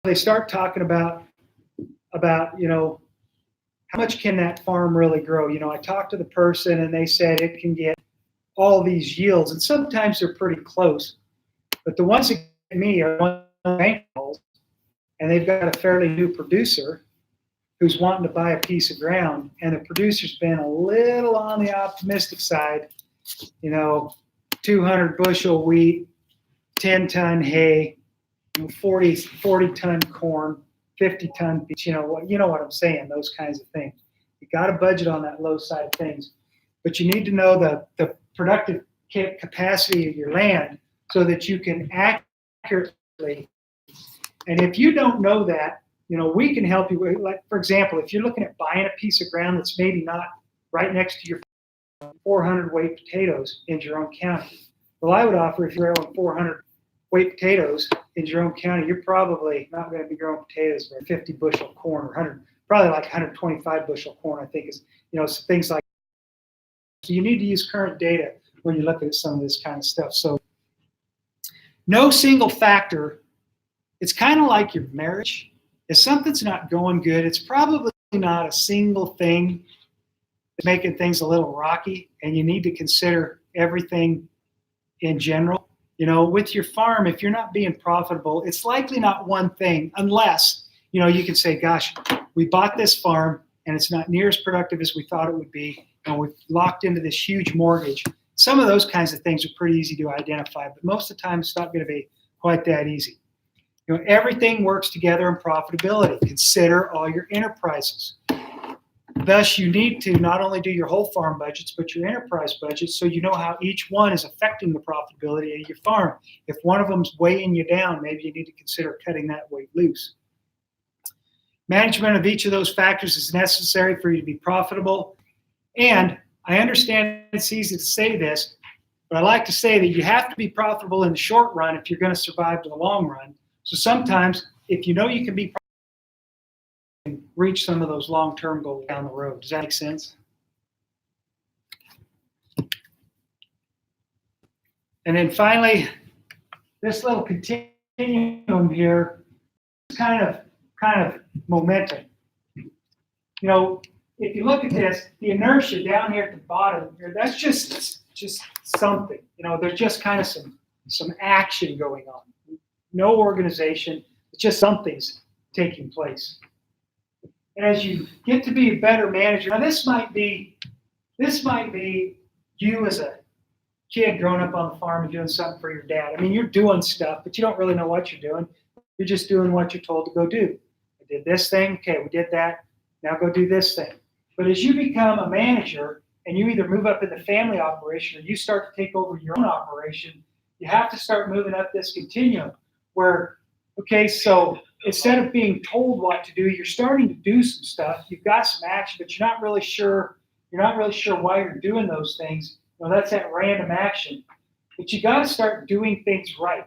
they start talking about how much can that farm really grow? I talked to the person and they said it can get all these yields, and sometimes they're pretty close. But the ones that get me are bank calls, and they've got a fairly new producer who's wanting to buy a piece of ground, and the producer's been a little on the optimistic side. 200 bushel wheat, 10-ton hay, 40-ton corn, 50-ton beans. What I'm saying, those kinds of things. You got to budget on that low side of things, but you need to know the productive capacity of your land so that you can accurately. And if you don't know that, we can help you. Like, for example, if you're looking at buying a piece of ground that's maybe not right next to your 400 weight potatoes in your own county. Well, I would offer, if you're growing 400 weight potatoes in your own county, you're probably not going to be growing potatoes or 50 bushel corn or 100, probably like 125 bushel corn, I think is, things like that. So you need to use current data when you're looking at some of this kind of stuff. So no single factor. It's kind of like your marriage. If something's not going good, it's probably not a single thing that's making things a little rocky, and you need to consider everything in general. With your farm, if you're not being profitable, it's likely not one thing, unless, you can say, gosh, we bought this farm and it's not near as productive as we thought it would be, and we've locked into this huge mortgage. Some of those kinds of things are pretty easy to identify, but most of the time it's not going to be quite that easy. Everything works together in profitability. Consider all your enterprises. Thus, you need to not only do your whole farm budgets, but your enterprise budgets, so you know how each one is affecting the profitability of your farm. If one of them's weighing you down, maybe you need to consider cutting that weight loose. Management of each of those factors is necessary for you to be profitable. And I understand it's easy to say this, but I like to say that you have to be profitable in the short run if you're going to survive in the long run. So sometimes, if you know you can be profitable, reach some of those long-term goals down the road. Does that make sense? And then finally, this little continuum here is kind of momentum. If you look at this, the inertia down here at the bottom here, that's just something. There's just kind of some action going on. No organization, it's just something's taking place. And as you get to be a better manager, now this might be you as a kid growing up on the farm and doing something for your dad. I mean, you're doing stuff, but you don't really know what you're doing. You're just doing what you're told to go do. I did this thing, okay, we did that, now go do this thing. But as you become a manager and you either move up in the family operation or you start to take over your own operation, you have to start moving up this continuum where, okay, so instead of being told what to do, you're starting to do some stuff. You've got some action, but you're not really sure why you're doing those things. That's that random action. But you got to start doing things right.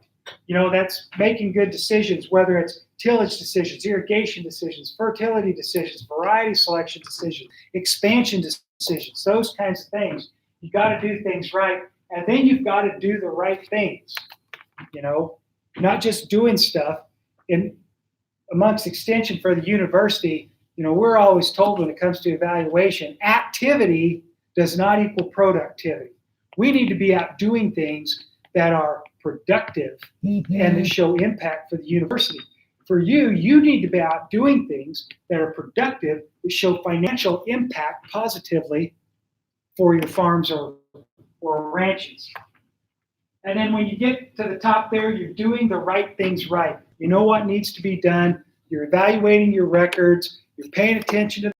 That's making good decisions, whether it's tillage decisions, irrigation decisions, fertility decisions, variety selection decisions, expansion decisions, those kinds of things. You got to do things right, and then you've got to do the right things. Not just doing stuff. In amongst extension for the university, we're always told when it comes to evaluation, activity does not equal productivity. We need to be out doing things that are productive and that show impact for the university. For you, you need to be out doing things that are productive that show financial impact positively for your farms or ranches. And then when you get to the top there, you're doing the right things right. You know what needs to be done. You're evaluating your records. You're paying attention to the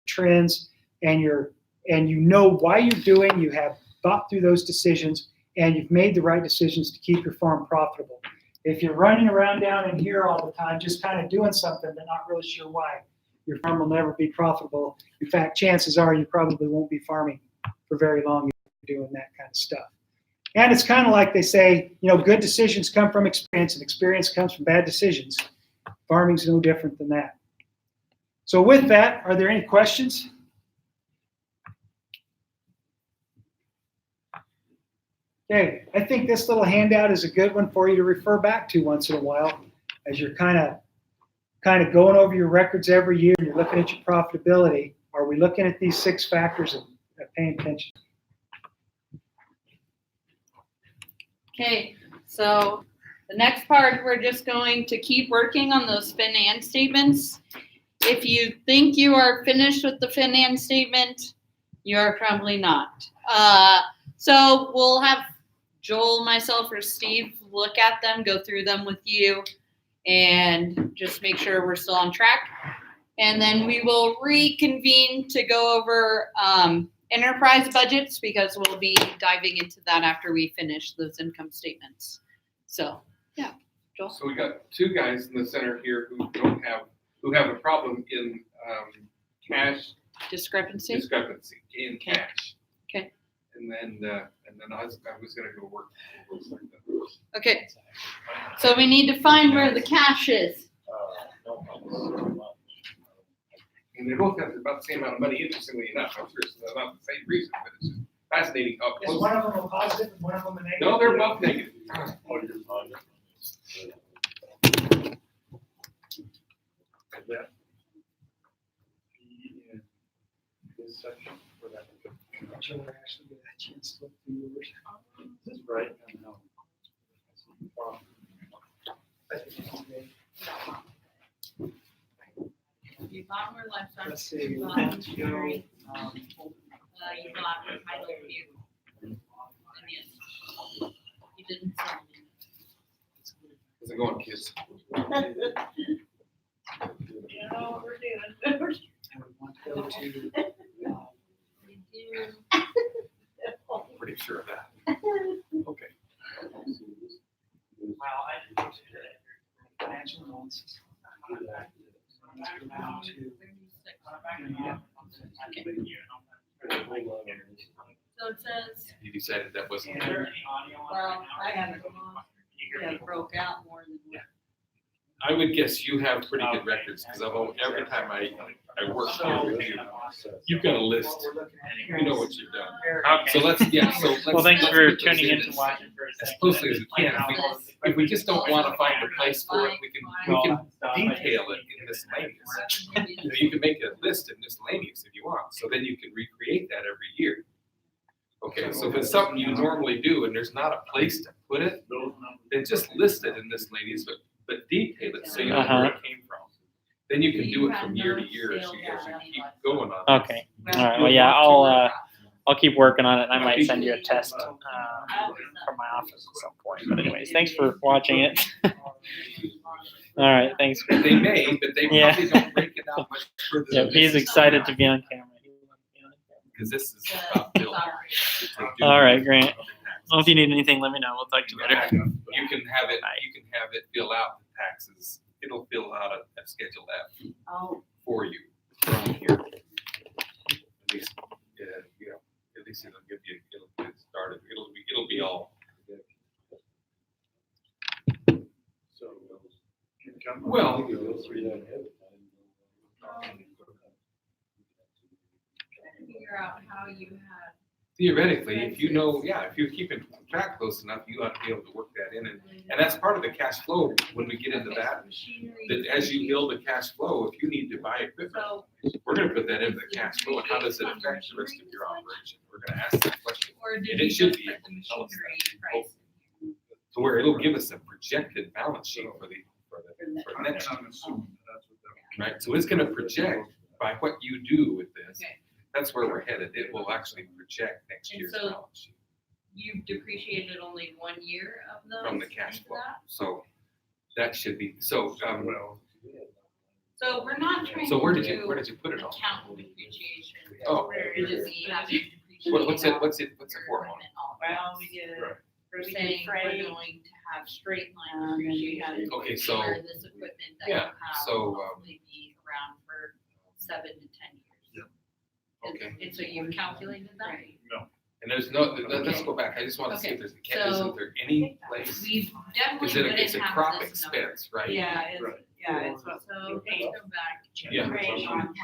trends, and you know why you're doing. You have thought through those decisions, and you've made the right decisions to keep your farm profitable. If you're running around down in here all the time, just kind of doing something but not really sure why, your farm will never be profitable. In fact, chances are you probably won't be farming for very long if you're doing that kind of stuff. And it's kind of like they say, good decisions come from experience, and experience comes from bad decisions. Farming's no different than that. So with that, are there any questions? Okay, I think this little handout is a good one for you to refer back to once in a while. as you're kind of going over your records every year and you're looking at your profitability, are we looking at these 6 factors and paying attention? Okay, so the next part, we're just going to keep working on those finance statements. If you think you are finished with the finance statement, you are probably not. So we'll have Joel, myself, or Steve look at them, go through them with you, and just make sure we're still on track. And then we will reconvene to go over enterprise budgets, because we'll be diving into that after we finish those income statements. So, yeah, Joel. So we got 2 guys in the center here who have a problem in cash Discrepancy. in cash. Okay. And then I was gonna go work. Okay. So we need to find where the cash is. And they both have about the same amount of money, interestingly enough. I'm sure it's not the same reason, but it's just fascinating how Is close. one of them a positive and one of them a negative? No, they're both negative. This section for that. Joel actually got a chance to look through yours. This is right. No. You got more lifetime. Let's see. You got Jerry. You got title view. And yes, you didn't sell me. How's it going, kids? You know what we're doing. And we want to go to, We do. Pretty sure of that. Okay. well, I did financial analysis. Now to, So it says, You decided that wasn't. well, I haven't broke out more than what. I would guess you have pretty good records, because every time I work here with you, you've got a list. what we're looking at here. You know what you've done. Okay. So let's Well, thanks for put those tuning in this to watching for a as second. closely as we can. If we just don't want to find a place for it, we can detail it in miscellaneous. You can make a list in miscellaneous if you want, so then you can recreate that every year. Okay, so if it's something you normally do and there's not a place to put it, then just list it in miscellaneous, but detail it so you know where it came from. Then you can do it from year to year as you keep going on. this. Okay. All right. Well, yeah, I'll keep working on it, and I might send you a test from my office at some point. But anyways, thanks for watching it. All right. Thanks. They may, but they Yeah. probably don't break it out much further. Yeah, than he's this. excited to be on camera. Because this is about Bill. All right, Grant. Well, if you need anything, let me know. We'll talk to you later. You can have it fill out the taxes. It'll fill out a Schedule F Oh, for you from here. At least, at least it'll get started. It'll be all. Well, figure out how you had. theoretically, if you know, if you're keeping track close enough, you ought to be able to work that in. And that's part of the cash flow when we get into that. That as you build a cash flow, if you need to buy equipment, So, we're gonna put that into the cash flow. And how does it affect the rest of your operation? We're gonna ask that question. or did And you it should just be put the able to tell us machinery that. price? To where it'll give us a projected balance sheet for next year. Right, so it's gonna project by what you do with this. Okay. That's where we're headed. It will actually project next And year's so- balance sheet You've depreciated only 1 year of those? from the cash into flow. that? So that should be, so, So we're not trying so where to did you do put it all? account depreciation. Oh. Where it is you have to depreciate. What's it your for? equipment all. Well, we did, We're we saying did we're freight, going to have straight line and then we had- depreciation. Okay, so- For this equipment that you Yeah, have so, will hopefully be around for 7 to 10 years. Okay. And so you've calculated that? And there's no, let's go back. I just want to see if there's, isn't there any place? We definitely Is it, wouldn't it's a have crop this number. expense, right? yeah, it's what, So let's go back. Yeah. freight on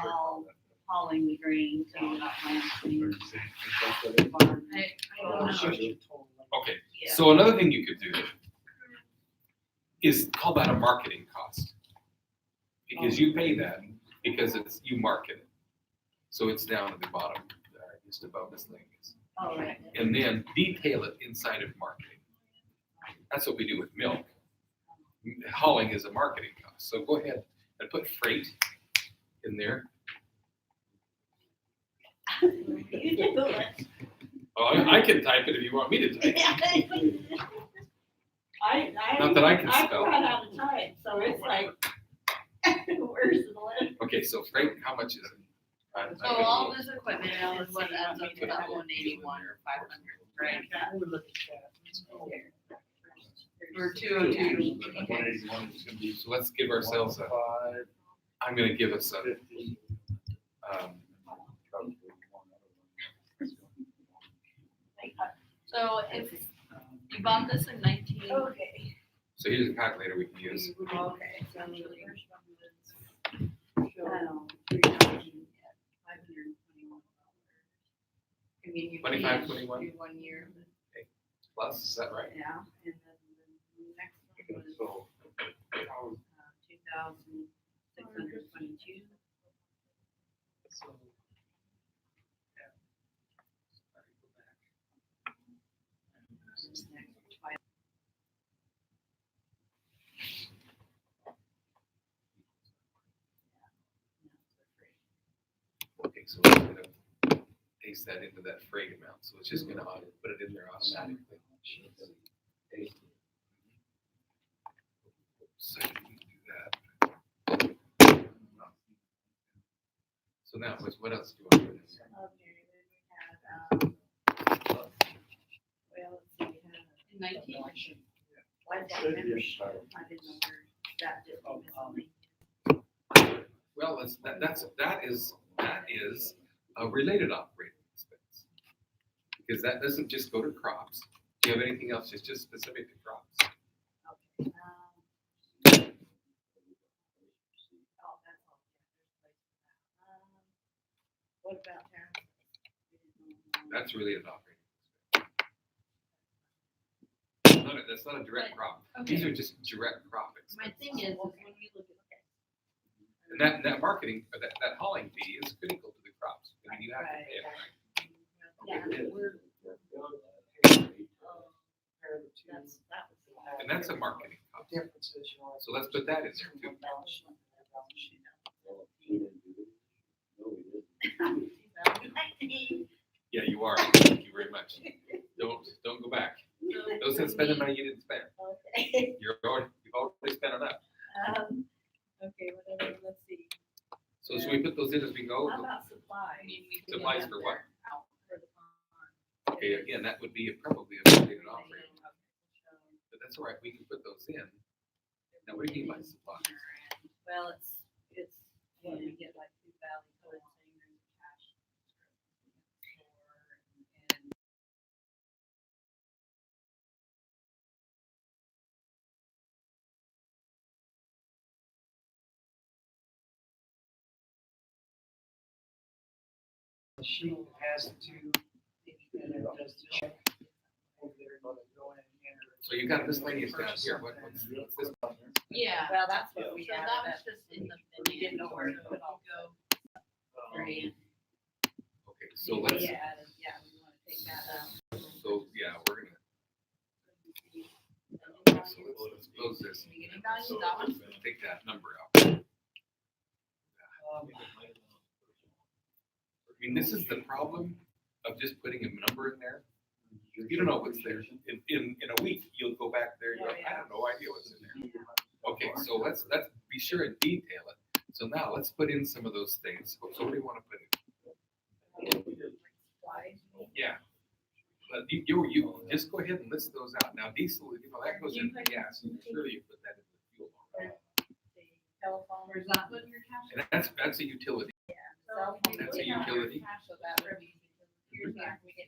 hauling the grain to the planting. I don't know. Okay, so another thing you could do is, call that a marketing cost. Because you pay that because you market it. So it's down at the bottom, just above miscellaneous. Oh, right. And then detail it inside of marketing. That's what we do with milk. Hauling is a marketing cost. So go ahead and put freight in there. You do it. Oh, I can type it if you want me to type it. Not that I can spell. I run out of time, so it's like, where's the list? Okay, so freight, how much is it? So all this equipment is what ends up to that 181 or 500, right? I would look at that. Or 202. Okay. 181 is gonna be So let's give ourselves a, 5, I'm gonna give us a, 50. Probably one So if you bought this in 19. Okay. so here's a calculator we can use. Okay, so the first one was, $3,521. I mean, you 25, can't 21? do 1 year, Plus, is that right? yeah, and then the next one was, So, 2,622. Okay, so we're gonna paste that into that freight amount, so it's just gonna put it in there automatically. So you can do that. So now, what else do you want to do? Okay, then we had, well, let's see, we had. In 19. Why that should be a membership? start. I didn't know where that did. Well, that is a related operating expense. Because that doesn't just go to crops. Do you have anything else that's just specific to crops? Okay. Oh, that's all. What about taxes? That's related operating expense. That's not a direct crop. These Okay. are just direct crop My expenses. thing is when we look at And that marketing, that hauling fee is critical to the crops. I mean, you have to pay it, right? Yeah, we're, that was. And that's a marketing cost. Differences, you know. So let's put that in there too. Yeah, you are. Thank you very much. Don't go back. Those that spend the money you didn't spend. Okay. You've already spent enough. Okay, whatever, let's see. So should we put those in as we go? How about supplies? Supplies for what? Out for the farm. Okay, again, that would be probably a related operating. But that's all right. We can put those in. Now, what do you mean by supplies? Well, it's, when we get like Food Valley code saying there's a cash. And The sheet that has the two, and it does the check over there, go in and enter. So you got miscellaneous down here. What's this? Yeah. Well, that's what we So had. that was just in the. We didn't know where to put all go. three. Okay, so let's, We added, yeah, we wanna take that out. so yeah, we're gonna, so let's close this. Beginning value, that one. Take that number out. I mean, this is the problem of just putting a number in there. You don't know what's there. In a week, you'll go back there, you're like, I have no idea what's in there. Okay, so let's be sure and detail it. So now let's put in some of those things. So what do you want to put in? Supplies. Yeah. But you just go ahead and list those out. Now diesel, that goes in the gas. Surely you put that in the fuel. The telephone. Where's that put in your cash? And that's a utility. Cell phone. That's a utility. So